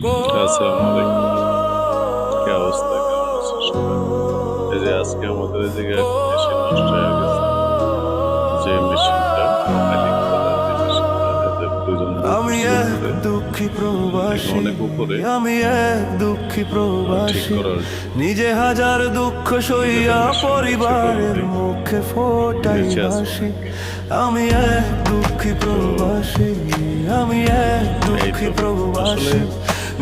আসসালামু আলাইকুম। কি অবস্থা? কেমন আছেন সবাই? এই যে আজকে আমাদের এই জায়গায় একটা মেশিন নষ্ট হয়ে গেছে। যে মেশিনটা কালিং করার যে মেশিনটা, এতে ২ জন লোক আমি ছিল এক উপরে। দুঃখী থেকে প্রবাসী, অনেক উপরে আমি এক দুঃখী ঠিক প্রবাসী, করার জন্য। নিজে হাজার দুঃখ দেখেন সইয়া মেশিন নিচে পরিবারের অলরেডি মুখে ফোটাই নিচে আছে হাসি। অনেকে। আমি এক দুঃখী তো প্রবাসী, আমি এক এই দুঃখী তো আসলে প্রবাসী,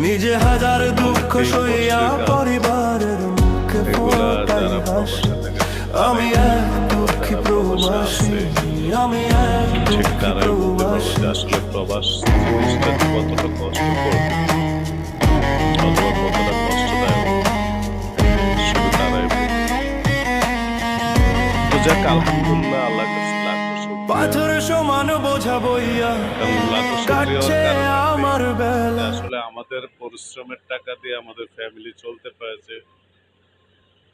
নিজে হাজার দুঃখ অনেকটাই সইয়া কষ্টের কাজ। পরিবারের মুখে এগুলা ফোটাই যারা হাসি। প্রবাসে থাকে তারাই আমি বুঝবে, এক অথবা দুঃখী যারা প্রবাসে প্রবাসী, আছে আমি এক ঠিক দুঃখী তারাই বলতে পারবে প্রবাসী। যে আসলে প্রবাস জিনিসটা কতটা কষ্টকর অথবা কতটা কষ্টদায়ক, শুধু তারাই বলবে। তো যাক, আলহামদুলিল্লাহ, আল্লাহর কাছে লাখো শুকরিয়া। পাথর সমান বোঝা বইয়া এবং লাখো শুকরিয়া হওয়ার কাটছে কারণ একটাই, আমার যে বেলা। আসলে আমাদের পরিশ্রমের টাকা দিয়ে আমাদের ফ্যামিলি চলতে পেরেছে,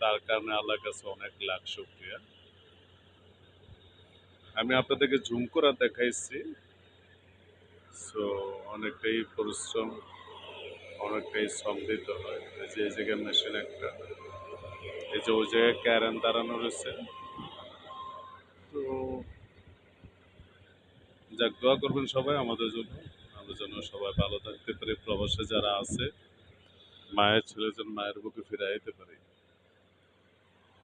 তার কারণে আল্লাহর কাছে অনেক লাখ শুকরিয়া। আমি আপনাদেরকে ঝুম করা দেখাইছি। সো অনেকটাই পরিশ্রম, অনেকটাই শ্রম দিতে হয়। এই যে এই জায়গায় মেশিন একটা, এই যে ওই জায়গায় ক্যারেন দাঁড়ানো রয়েছে। তো যাক, দোয়া করবেন সবাই আমাদের জন্য, আমরা যেন সবাই ভালো থাকতে পারি, প্রবাসে যারা আছে মায়ের ছেলে যেন মায়ের বুকে ফিরে যেতে পারি।